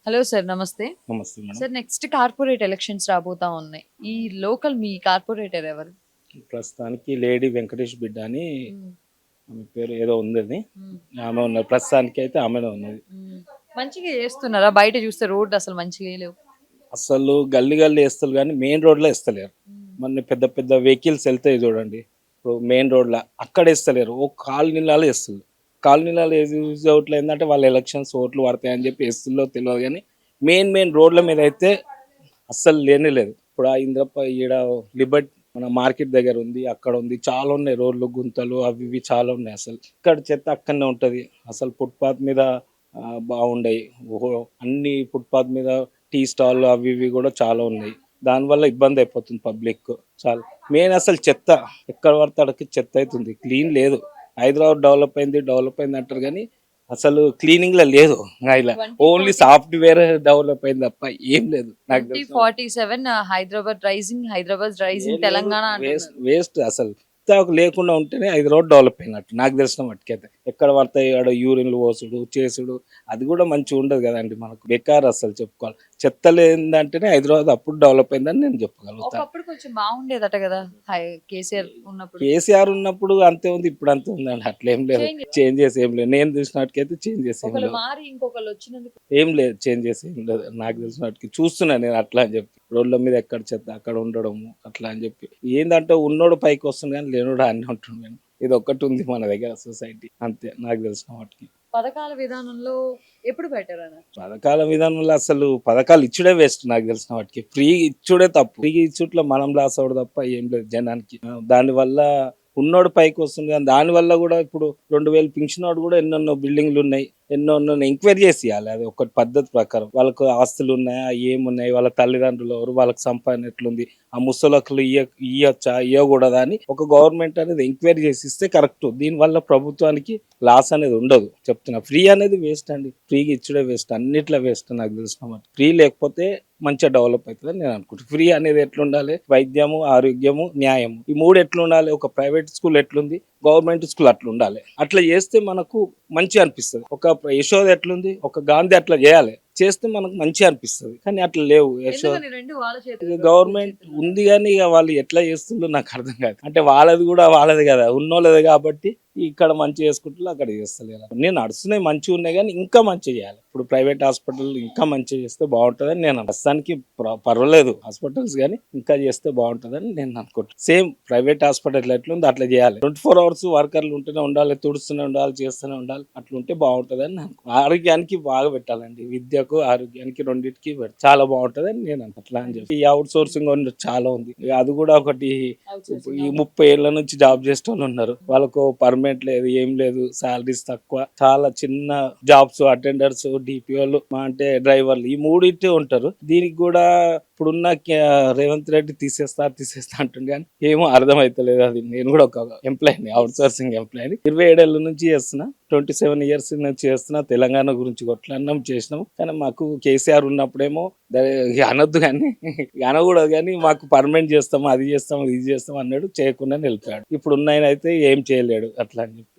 Hello sir నమస్తే. నమస్తే madam. Sir next corporate elections రాబోతా ఉన్నాయి. ఈ లోకల్ మీ కార్పొరేటర్ ఎవరు? ప్రస్తుతానికి లేడీ వెంకటేష్ బిడ్డ అని హ్మ్. ఆమె పేరు ఏదో ఉంది. హ్మ్. ఆమె ఉన్నది ప్రస్తుతానికి అయితే ఆమెనే ఉన్నది. హ్మ్. మంచిగా చేస్తున్నారా? బయట చూస్తే రోడ్లు అసలు మంచిగా లేవు. అసలు గల్లీ గల్లీ వేస్తారు కానీ మెయిన్ రోడ్లో వేస్తలేరు. హ్మ్. మన పెద్ద పెద్ద వెహికల్స్ వెళ్తాయి చూడండి, ఇప్పుడు మెయిన్ రోడ్లో అక్కడ వేస్తలేరు. ఓ కాలనీలలో వేస్తుంది. కాలనీలలో యూజ్ అవుట్లు ఏంటంటే వాళ్ళ ఎలక్షన్స్ ఓట్లు పడతాయని చెప్పి వేస్తుందో తెలియదు కానీ మెయిన్ రోడ్ల మీద అయితే అస్సలు లేనే లేదు. ఇప్పుడు ఆ ఇంద్రప్ప ఈడ లిబర్ట్ మన మార్కెట్ దగ్గర ఉంది, అక్కడ ఉంది, చాలా ఉన్నాయి రోడ్లు, గుంతలు అవి ఇవి చాలా ఉన్నాయి. అసలు ఇక్కడ చెత్త అక్కడనే ఉంటుంది. అసలు ఫుట్పాత్ మీద బాగుండయి. ఓహో, అన్ని ఫుట్పాత్ మీద టీ స్టాల్ అవి ఇవి కూడా చాలా ఉన్నాయి. దానివల్ల ఇబ్బంది అయిపోతుంది పబ్లిక్ చాలా. మెయిన్ అసలు చెత్త ఎక్కడ పడితే అక్కడికి చెత్త అవుతుంది, క్లీన్ లేదు. హైదరాబాద్ డెవలప్ అయింది అంటారు కానీ అసలు క్లీనింగ్ లో లేదు. ఇలా ఓన్లీ 2040 సాఫ్ట్వేర్ డెవలప్ అయింది తప్ప ఏం లేదు నాకు తెలిసిన. 2047 హైదరాబాద్ రైజింగ్ ఏం లేదు, తెలంగాణ వేస్ట్ అంటున్నారు. వేస్ట్ అసలు. ఇంత లేకుండా ఉంటేనే హైదరాబాద్ డెవలప్ అయినట్టు నాకు తెలిసిన మట్టుకైతే. ఎక్కడ పడతాయి ఆడ యూరిన్లు పోసుడు చేసుడు, అది కూడా మంచిగా ఉండదు కదండి. మనకు బెకార్ అసలు చెప్పుకోవాలి. చెత్త లేదంటేనే హైదరాబాద్ అప్పుడు డెవలప్ అయిందని నేను చెప్పగలుగుతాను. ఒకప్పుడు కొంచెం బాగుండేదట కదా. కేసీఆర్ ఉన్నప్పుడు కేసీఆర్ ఉన్నప్పుడు అంతే ఉంది, ఇప్పుడు అంతే ఉందండి. అట్లేం లేదు. చేంజ్. చేంజెస్ ఏం లేదు, నేను చూసినట్టుకైతే చేంజెస్ ఏం ఒకళ్ళు లేవు. మారి ఇంకొకళ్ళు వచ్చినందుకు. ఏం లేదు, చేంజెస్ ఏం లేదు నాకు తెలిసినట్టుకి. చూస్తున్నా నేను అట్లా అని చెప్పి, రోడ్ల మీద ఎక్కడ చెత్త అక్కడ ఉండడము అట్లా అని చెప్పి. ఏంటంటే ఉన్నోడు పైకి వస్తుంది కానీ లేనోడు అన్నీ ఉంటుండే. ఇది ఒక్కటి ఉంది మన దగ్గర సొసైటీ, అంతే నాకు తెలిసిన వాటికి. పథకాల విధానంలో ఎప్పుడు బెటర్ అన్న? పథకాల విధానంలో అసలు పథకాలు ఇచ్చుడే వేస్ట్ నాకు తెలిసిన వాటికి. ఫ్రీ ఇచ్చుడే తప్పు. ఫ్రీ ఇచ్చుట్లో మనం లాస్ అవడం తప్ప ఏం లేదు జనానికి. దానివల్ల ఉన్నోడు పైకి వస్తుంది కానీ దానివల్ల కూడా ఇప్పుడు 2000 పింఛనోడు కూడా ఎన్నెన్నో బిల్డింగ్లు ఉన్నాయి, ఎన్నో ఎంక్వైరీ చేసి ఇవ్వాలి. అది ఒక పద్ధతి ప్రకారం. వాళ్ళకు ఆస్తులు ఉన్నాయా, ఏమున్నాయి, వాళ్ళ తల్లిదండ్రులు ఎవరు, వాళ్ళకి సంపాదన ఎట్లుంది, ఆ ముసలకులు ఇయ్యొచ్చా ఇవ్వకూడదా అని ఒక గవర్నమెంట్ అనేది ఎంక్వైరీ చేసి ఇస్తే కరెక్ట్. దీనివల్ల ప్రభుత్వానికి లాస్ అనేది ఉండదు. చెప్తున్నా, ఫ్రీ అనేది వేస్ట్ అండి. ఫ్రీగా ఇచ్చుడే వేస్ట్, అన్నిట్లో వేస్ట్ నాకు తెలిసిన. ఫ్రీ లేకపోతే మంచిగా డెవలప్ అవుతుందని నేను అనుకుంటున్నాను. ఫ్రీ అనేది ఎట్లుండాలి, వైద్యము, ఆరోగ్యము, న్యాయము, ఈ మూడు ఎట్లుండాలి. ఒక ప్రైవేట్ స్కూల్ ఎట్లుంది, గవర్నమెంట్ స్కూల్ అట్లా ఉండాలి. అట్లా చేస్తే మనకు మంచి అనిపిస్తుంది. ఒక యశోద ఎట్లుంది, ఒక గాంధీ అట్లా చేయాలి. చేస్తే మనకు మంచి అనిపిస్తుంది. కానీ అట్లా లేవు. యశోద ఎందుకని రెండు వాళ్ళ ఇక చేతుల్లో గవర్నమెంట్ ఉంది కానీ ఇక వాళ్ళు ఎట్లా చేస్తుందో నాకు అర్థం కాదు. అంటే వాళ్ళది కూడా వాళ్ళది కదా, ఉన్నోళ్ళది కాబట్టి ఇక్కడ మంచి చేసుకుంటున్నారు, అక్కడ చేస్తలేరు. నేను నడుస్తున్నాయి మంచిగా ఉన్నాయి కానీ ఇంకా మంచిగా చేయాలి. ఇప్పుడు ప్రైవేట్ హాస్పిటల్ ఇంకా మంచిగా చేస్తే బాగుంటుందని నేను ప్రస్తుతానికి పర్వాలేదు హాస్పిటల్స్, కానీ ఇంకా చేస్తే బాగుంటుందని నేను అనుకుంటున్నాను. సేమ్ ప్రైవేట్ హాస్పిటల్ ఎట్లుందో అట్లా చేయాలి. 24 hours వర్కర్లు ఉంటూనే ఉండాలి, తుడుస్తూనే ఉండాలి, చేస్తూనే ఉండాలి. అట్లా ఉంటే బాగుంటుందని నేను ఆరోగ్యానికి బాగా పెట్టాలండి. విద్యకు ఆరోగ్యానికి రెండింటికి చాలా బాగుంటుందని నేను అట్లా అని చెప్పి. ఈ అవుట్ సోర్సింగ్ చాలా ఉంది. ఇక అది కూడా ఒకటి. ఈ 30 ఏళ్ల నుంచి జాబ్ చేసే వాళ్ళు ఉన్నారు, వాళ్ళకు పర్మనెంట్ లేదు, ఏం లేదు, సాలరీస్ తక్కువ, చాలా చిన్న జాబ్స్, అటెండర్స్, డిపిఓలు, అంటే డ్రైవర్లు, ఈ మూడింటి ఉంటారు. దీనికి కూడా ఇప్పుడున్న రేవంత్ రెడ్డి తీసేస్తా అంటుంది కానీ ఏమో అర్థం అవుతలేదు. అది నేను కూడా ఒక ఎంప్లాయీని, అవుట్ సోర్సింగ్ ఎంప్లాయీని. 27 ఏళ్ళ నుంచి చేస్తున్నా, 27 years నుంచి చేస్తున్నా. తెలంగాణ గురించి కొట్లాడినాం, చేసినాం. కానీ మాకు కేసీఆర్ ఉన్నప్పుడేమో అనొద్దు కానీ అనకూడదు కానీ మాకు పర్మనెంట్ చేస్తాం, అది చేస్తాం, ఇది చేస్తాం అన్నాడు, చేయకుండా నిలిపాడు. ఇప్పుడు ఉన్న ఆయన అయితే ఏం చేయలేడు అట్లా అని చెప్పి.